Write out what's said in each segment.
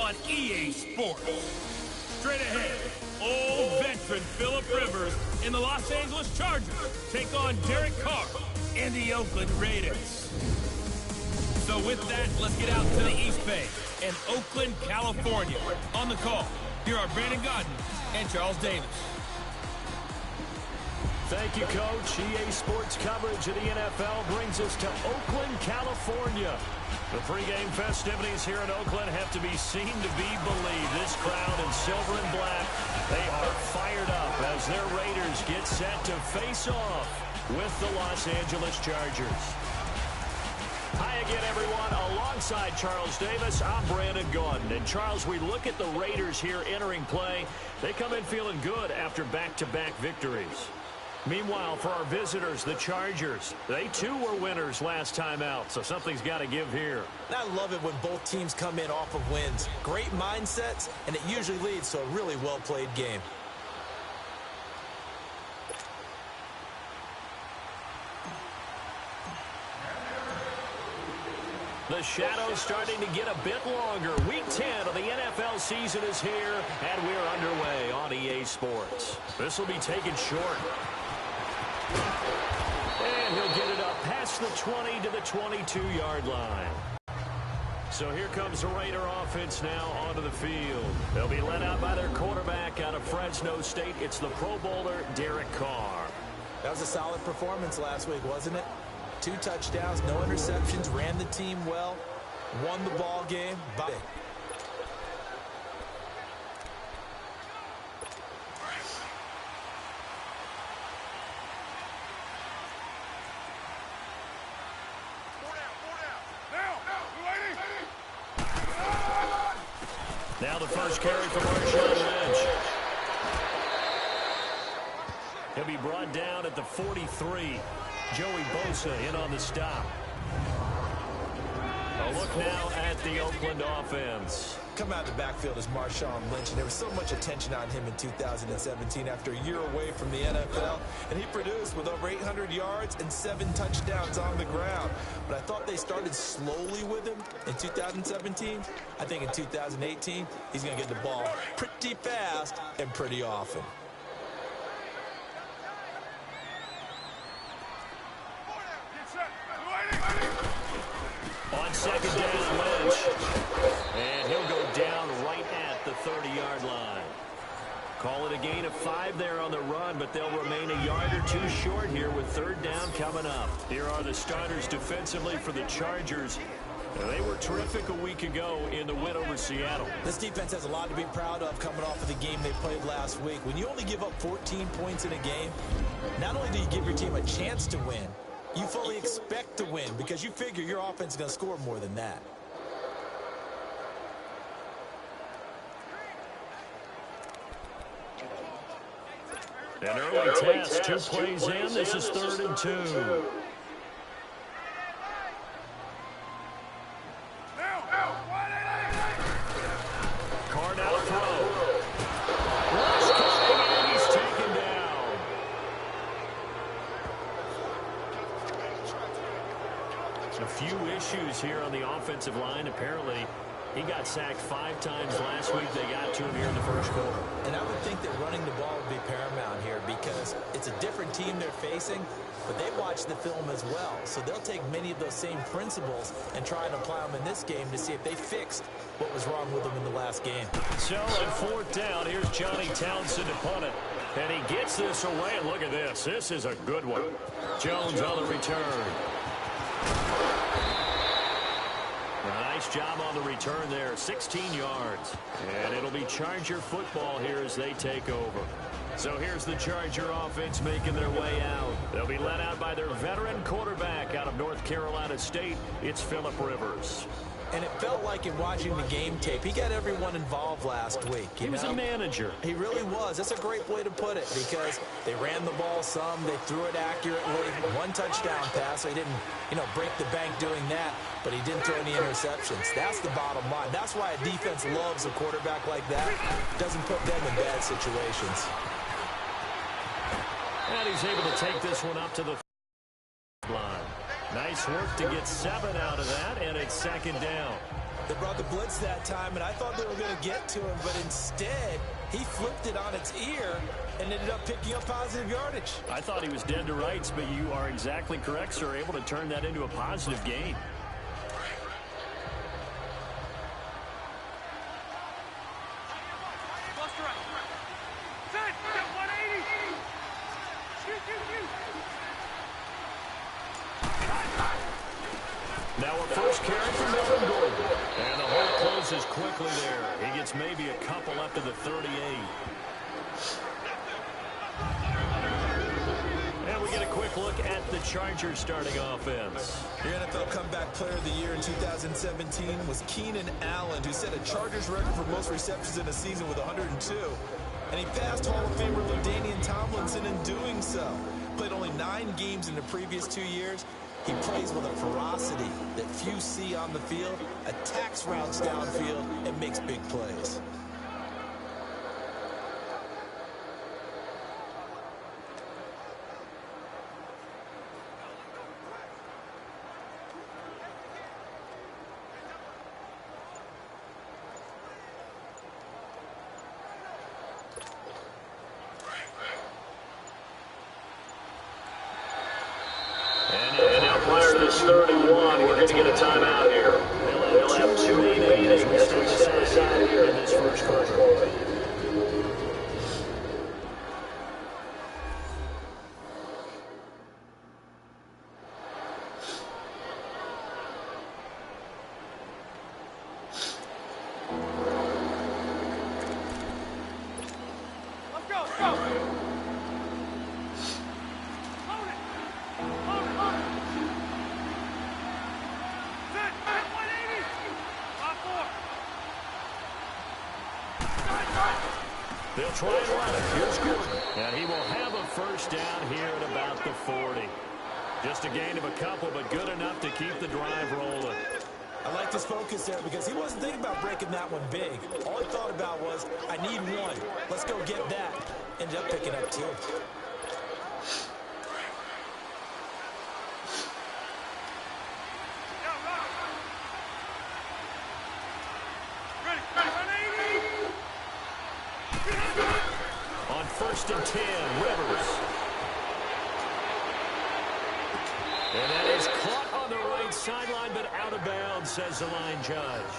on EA Sports. Straight ahead, old veteran Phillip Rivers and the Los Angeles Chargers take on Derek Carr and the Oakland Raiders. So with that, let's get out to the East Bay in Oakland, California. On the call, here are Brandon Godden and Charles Davis. Thank you, Coach. EA Sports coverage of the NFL brings us to Oakland, California. The pregame festivities here in Oakland have to be seen to be believed. This crowd in silver and black, they are fired up as their Raiders get set to face off with the Los Angeles Chargers. Hi again, everyone. Alongside Charles Davis, I'm Brandon Gaudin. And Charles, we look at the Raiders here entering play. They come in feeling good after back-to-back victories. Meanwhile, for our visitors, the Chargers, they too were winners last time out, so something's got to give here. I love it when both teams come in off of wins. Great mindsets, and it usually leads to a really well-played game. The shadow's starting to get a bit longer. Week 10 of the NFL season is here, and we're underway on EA Sports. This will be taken short. And he'll get it up past the 20 to the 22-yard line. So here comes the Raider offense now onto the field. They'll be led out by their quarterback out of Fresno State. It's the Pro Bowler, Derek Carr. That was a solid performance last week, wasn't it? 2 touchdowns, no interceptions, ran the team well, won the ball game. Bye. Now the first carry for Marshawn Lynch. He'll be brought down at the 43. Joey Bosa in on the stop. A look now at the Oakland offense. Come out of the backfield is Marshawn Lynch, and there was so much attention on him in 2017 after a year away from the NFL, and he produced with over 800 yards and 7 touchdowns on the ground. But I thought they started slowly with him in 2017. I think in 2018, he's going to get the ball pretty fast and pretty often. On second down, Lynch. And he'll go down right at the 30-yard line. Call it a gain of 5 there on the run, but they'll remain a yard or 2 short here with third down coming up. Here are the starters defensively for the Chargers. They were terrific a week ago in the win over Seattle. This defense has a lot to be proud of coming off of the game they played last week. When you only give up 14 points in a game, not only do you give your team a chance to win, you fully expect to win because you figure your offense is going to score more than that. An early test, 2 plays in. This is 3rd and 2. Carr now to throw. Rush coming, and he's taken down. A few issues here on the offensive line. Apparently, he got sacked 5 times last week. They got to him here in the first quarter. And I would think that running the ball would be paramount here because it's a different team they're facing, but they watch the film as well. So they'll take many of those same principles and try and apply them in this game to see if they fixed what was wrong with them in the last game. So on 4th down, here's Johnny Townsend to punt it. And he gets this away, and look at this. This is a good one. Jones on the return. A nice job on the return there, 16 yards. And it'll be Charger football here as they take over. So here's the Charger offense making their way out. They'll be led out by their veteran quarterback out of North Carolina State. It's Phillip Rivers. And it felt like in watching the game tape, he got everyone involved last week. He was a manager. He really was. That's a great way to put it because they ran the ball some, they threw it accurately. 1 touchdown pass, so he didn't, break the bank doing that, but he didn't throw any interceptions. That's the bottom line. That's why a defense loves a quarterback like that. Doesn't put them in bad situations. And he's able to take this one up to the line. Nice work to get 7 out of that, and it's 2nd down. They brought the blitz that time, and I thought they were going to get to him, but instead, he flipped it on its ear and ended up picking up positive yardage. I thought he was dead to rights, but you are exactly correct, sir. Able to turn that into a positive gain. Now a first carry from Melvin Gordon. And the hole closes quickly there. He gets maybe a couple up to the 38. And we get a quick look at the Chargers starting offense. Your NFL Comeback Player of the Year in 2017 was Keenan Allen, who set a Chargers record for most receptions in a season with 102. And he passed Hall of Famer LaDainian Tomlinson in doing so. Played only 9 games in the previous 2 years. He plays with a ferocity that few see on the field, attacks routes downfield, and makes big plays. This 31, we're going to get a timeout here. They'll have 2 remaining as we set aside here in this first quarter. They'll try and run it. Here's Gordon. And he will have a first down here at about the 40. Just a gain of a couple, but good enough to keep the drive rolling. I like his focus there because he wasn't thinking about breaking that one big. All he thought about was, I need one. Let's go get that. Ended up picking up 2. On 1st and 10, Rivers. And that is caught on the right sideline, but out of bounds, says the line judge.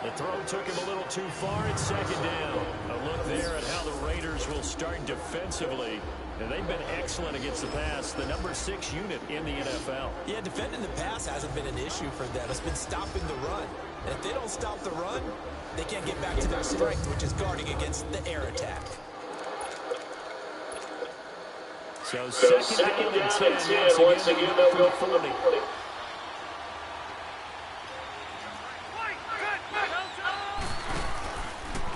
The throw took him a little too far. It's 2nd down. A look there at how the Raiders will start defensively. And they've been excellent against the pass, the number 6 unit in the NFL. Yeah, defending the pass hasn't been an issue for them. It's been stopping the run. And if they don't stop the run, they can't get back to their strength, which is guarding against the air attack. So second down and 10. Once again, they'll go for 40.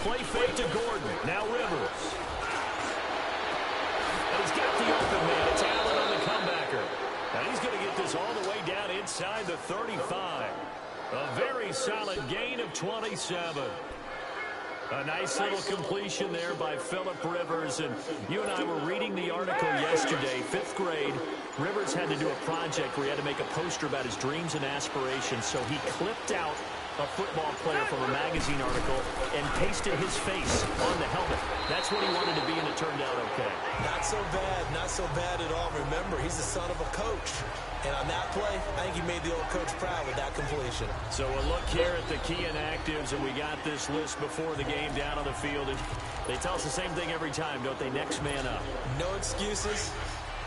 Play fake to Gordon. Now Rivers. And he's got the open man. It's Allen on the comebacker. And he's going to get this all the way down inside the 35. A very solid gain of 27. A nice little completion there by Phillip Rivers. And you and I were reading the article yesterday, 5th grade. Rivers had to do a project where he had to make a poster about his dreams and aspirations. So he clipped out a football player from a magazine article and pasted his face on the helmet. That's what he wanted to be, and it turned out okay. Not so bad at all. Remember, he's the son of a coach. And on that play, I think he made the old coach proud with that completion. So a look here at the key inactives, and we got this list before the game down on the field. And they tell us the same thing every time, don't they? Next man up. No excuses.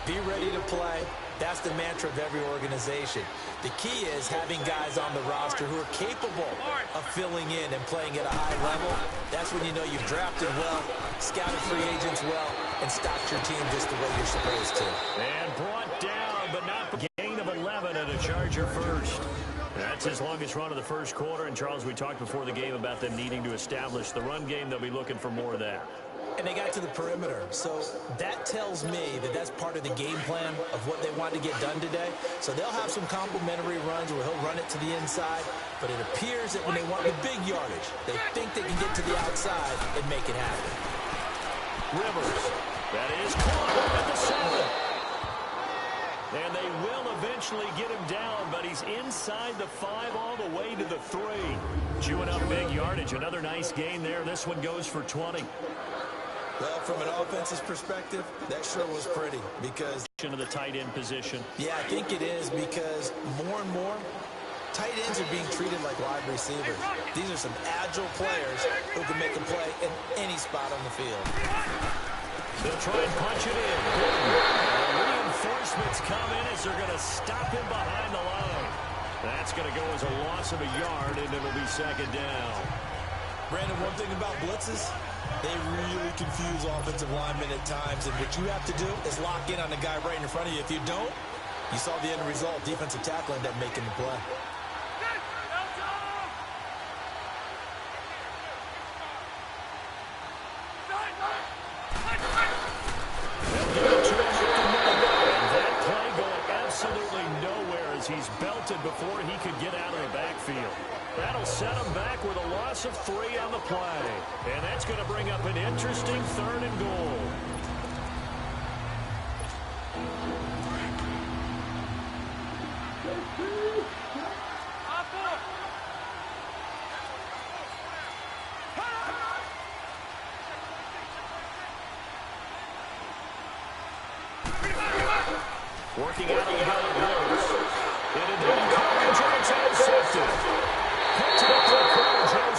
Be ready to play. That's the mantra of every organization. The key is having guys on the roster who are capable of filling in and playing at a high level. That's when you know you've drafted well, scouted free agents well, and stocked your team just the way you're supposed to. And brought down, but not the gain of 11 and a Charger first. That's his longest run of the first quarter. And, Charles, we talked before the game about them needing to establish the run game. They'll be looking for more of that. And they got to the perimeter. So that tells me that that's part of the game plan of what they want to get done today. So they'll have some complimentary runs where he'll run it to the inside. But it appears that when they want the big yardage, they think they can get to the outside and make it happen. Rivers. That is caught at the 7. And they will eventually get him down, but he's inside the 5 all the way to the 3. Chewing up big yardage. Another nice gain there. This one goes for 20. Well, from an offensive perspective, that sure was pretty because of the tight end position. Yeah, I think it is because more and more tight ends are being treated like wide receivers. These are some agile players who can make a play in any spot on the field. They'll try and punch it in. The reinforcements come in as they're going to stop him behind the line. That's going to go as a loss of a yard, and it'll be second down. Brandon, one thing about blitzes, they really confuse offensive linemen at times, and what you have to do is lock in on the guy right in front of you. If you don't, you saw the end result. Defensive tackle ended up making the play. He's belted before he could get out of the backfield. That'll set him back with a loss of 3 on the play. And that's going to bring up an interesting 3rd and goal. Working out of the gun.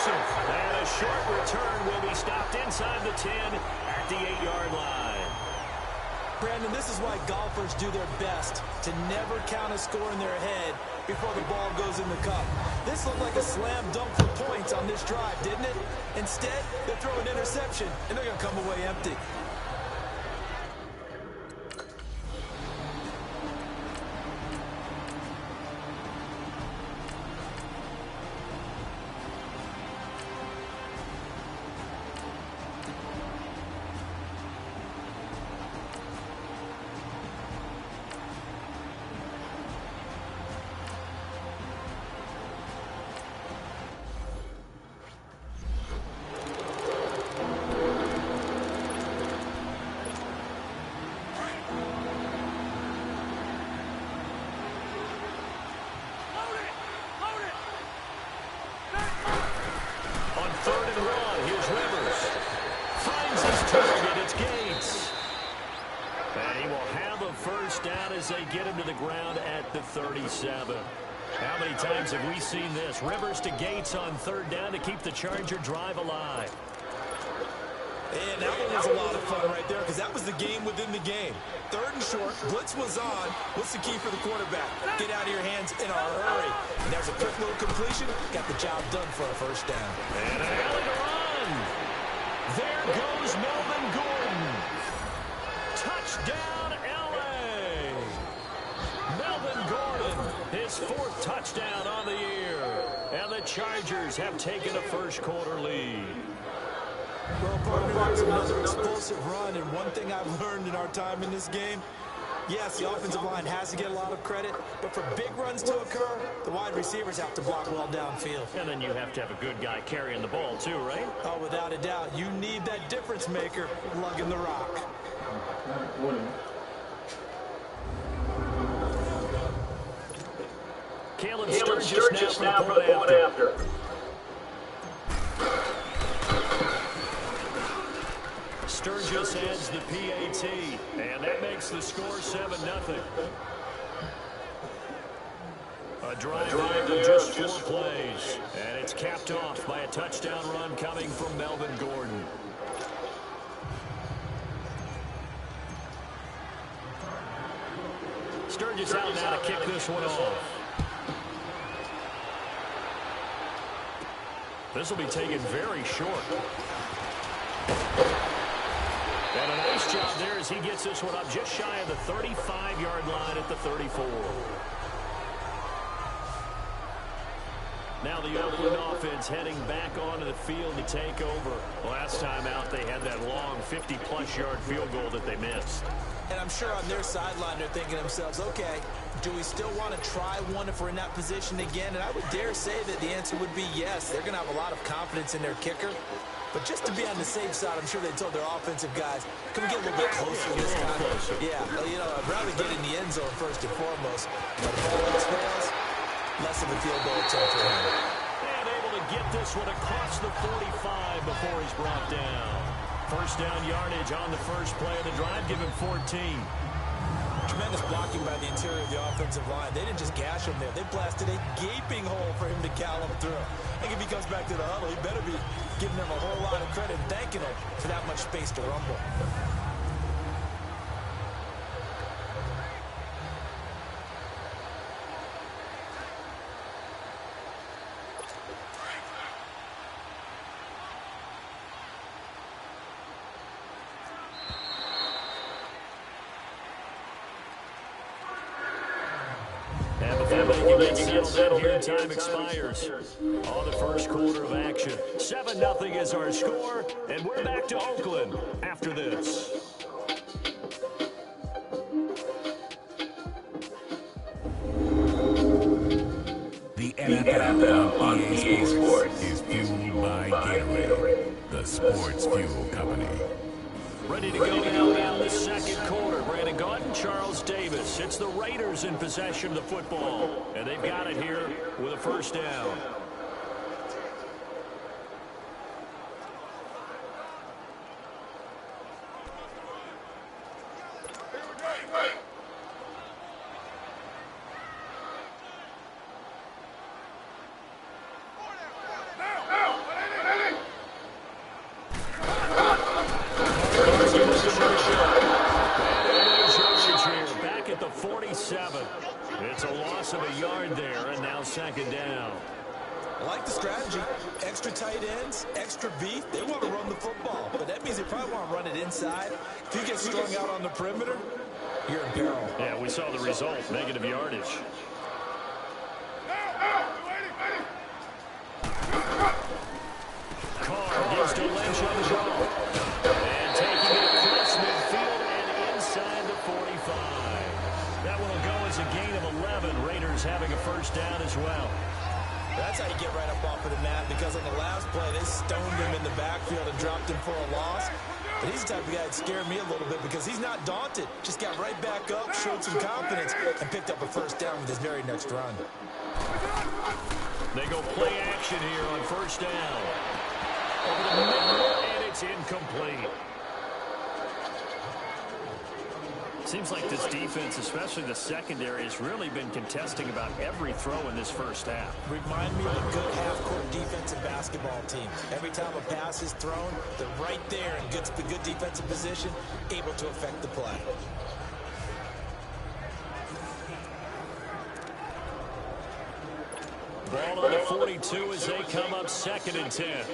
And a short return will be stopped inside the 10 at the 8-yard line. Brandon, this is why golfers do their best to never count a score in their head before the ball goes in the cup. This looked like a slam dunk for points on this drive, didn't it? Instead, they throw an interception, and they're going to come away empty. They get him to the ground at the 37. How many times have we seen this? Rivers to Gates on 3rd down to keep the Charger drive alive. And that one was a lot of fun right there because that was the game within the game. 3rd and short, blitz was on. What's the key for the quarterback? Get out of your hands in a hurry. And there's a quick little completion. Got the job done for a 1st down. And an alley to run. There goes Melvin Gordon. Touchdown, Melvin Gordon, his 4th touchdown on the year. And the Chargers have taken a 1st quarter lead. Well, partner, that was another explosive run. And one thing I've learned in our time in this game, yes, the offensive line has to get a lot of credit. But for big runs to occur, the wide receivers have to block well downfield. And then you have to have a good guy carrying the ball too, right? Oh, without a doubt. You need that difference maker lugging the rock. Caleb Sturgis now for the point after. Sturgis adds the PAT, and that makes the score 7-0. A drive of just 4 plays, and it's capped off by a touchdown run coming from Melvin Gordon. Sturgis out now to kick this one off. This will be taken very short. And a nice job there as he gets this one up just shy of the 35-yard line at the 34. Now the Oakland offense heading back onto the field to take over. Last time out, they had that long 50-plus yard field goal that they missed. And I'm sure on their sideline they're thinking to themselves, okay, do we still want to try one if we're in that position again? And I would dare say that the answer would be yes. They're going to have a lot of confidence in their kicker. But just to be on the safe side, I'm sure they told their offensive guys, can we get a little bit closer this time? Yeah, you know, I'd rather get in the end zone first and foremost. But if all else fails, less of a field goal attempt for him. And able to get this one across the 45 before he's brought down. First down yardage on the first play of the drive, give him 14. Tremendous blocking by the interior of the offensive line. They didn't just gash him there. They blasted a gaping hole for him to cow him through. I think if he comes back to the huddle, he better be giving them a whole lot of credit and thanking them for that much space to rumble. Time expires on the first quarter of action. 7-0 is our score, and we're back to Oakland after this. The NFL on EA Sports is fueled by Gatorade, the sports fuel company. Ready to go now in the second quarter. Brandon Gaudin, Charles Davis. It's the Raiders in possession of the football, and they've got it here with a first down. It's a loss of a yard there, and now second down. I like the strategy. Extra tight ends, extra beef. They want to run the football, but that means they probably want to run it inside. If you get strung out on the perimeter, you're in peril. Yeah, we saw the result, negative yardage. Carr gives to Lynch on the ball. And taking it across midfield and inside the 45. That one will go as a gain of 11. Raiders having a first down as well. That's how you get right up off of the mat, because on the last play, they stoned him in the backfield and dropped him for a loss. But he's the type of guy that scared me a little bit because he's not daunted. Just got right back up, showed some confidence, and picked up a first down with his very next run. They go play action here on first down. Over the middle, and it's incomplete. Seems like this defense, especially the secondary, has really been contesting about every throw in this first half. Remind me of a good half-court defensive basketball team. Every time a pass is thrown, they're right there in good defensive position, able to affect the play. Ball on the 42 as they come up 2nd and 10.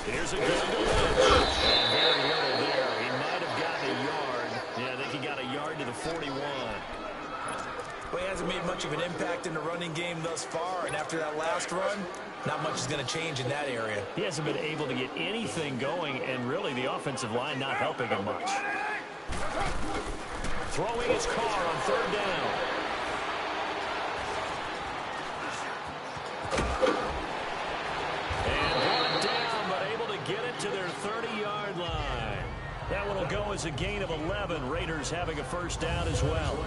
Here's a good to Lynch. And very little there. He might have gotten a yard. Yeah, I think he got a yard to the 41. Well, he hasn't made much of an impact in the running game thus far, and after that last run, not much is going to change in that area. He hasn't been able to get anything going, and really the offensive line not helping him much. Throwing his Carr on 3rd down. Get it to their 30-yard line. That one will go as a gain of 11. Raiders having a first down as well.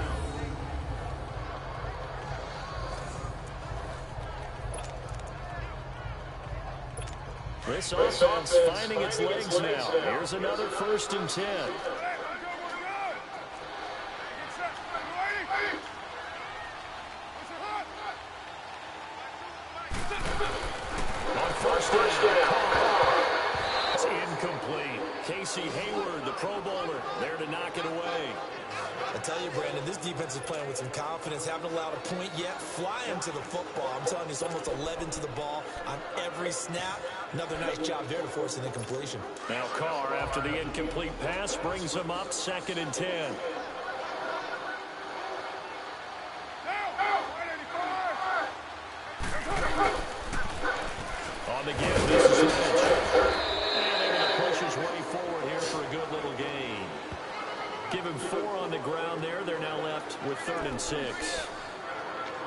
This offense finding its legs now. Here's another 1st and 10. On first down. Incomplete. Casey Hayward, the Pro Bowler, there to knock it away. I tell you, Brandon, this defense is playing with some confidence. Haven't allowed a point yet. Flying to the football. I'm telling you, it's almost 11 to the ball on every snap. Another nice job there to force an incompletion. Now Carr, after the incomplete pass, brings him up 2nd and 10. On the give, this is Lynch. His way forward here for a good little gain. Give him 4 on the ground there. They're now left with 3rd and 6.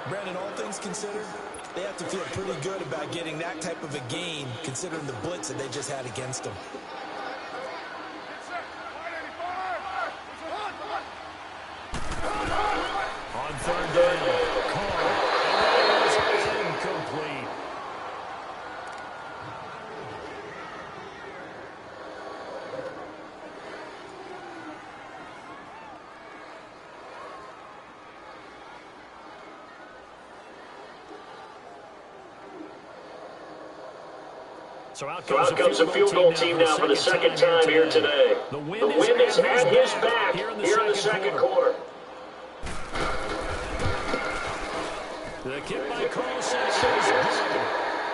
Brandon, all things considered, they have to feel pretty good about getting that type of a gain, considering the blitz that they just had against them. On 3rd down, Carr, and that is incomplete. So out comes a field goal team now for the second time here today. The wind is at his back here in the second quarter. The kick by Carlson is good.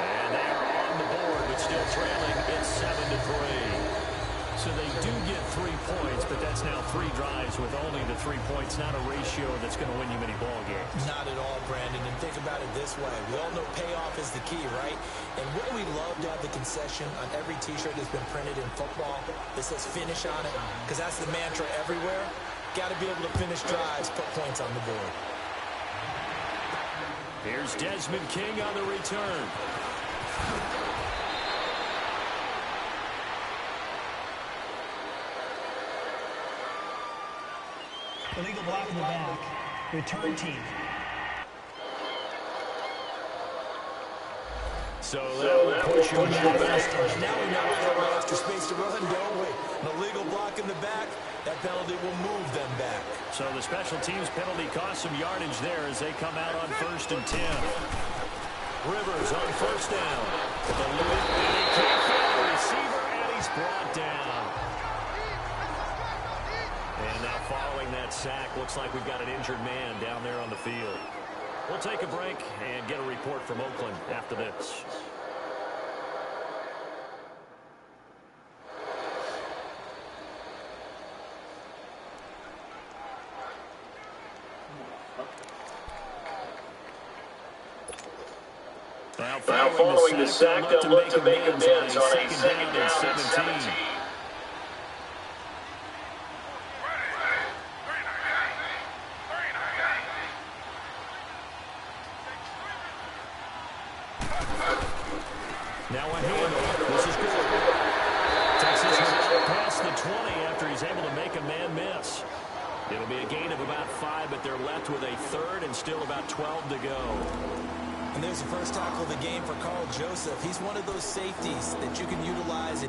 And they are on the board, but still trailing. It's 7-3. So they do get 3 points, but that's now 3 drives with only the 3 points. Not a ratio that's going to win you many ball games. Not at all, Brandon. And think about it this way. We all know payoff is the key, right? And wouldn't we love to have the concession on every T-shirt that's been printed in football that says finish on it? Because that's the mantra everywhere. Got to be able to finish drives, put points on the board. Here's Desmond King on the return. Illegal block in the back. Return team. So that push you back. Now we know we have extra space to run, don't we? An illegal block in the back. That penalty will move them back. So the special teams penalty cost some yardage there as they come out on 1st and 10. Rivers on 1st down. He can't find the receiver, and he's brought down. And now following that sack, looks like we've got an injured man down there on the field. We'll take a break and get a report from Oakland after this. Now following the sack, they'll look to make amends on a 2nd down and 17. Now a handoff. This is good. Texas is past the 20 after he's able to make a man miss. It'll be a gain of about 5, but they're left with a 3rd and still about 12 to go. And there's the first tackle of the game for Carl Joseph. He's one of those safeties that you can utilize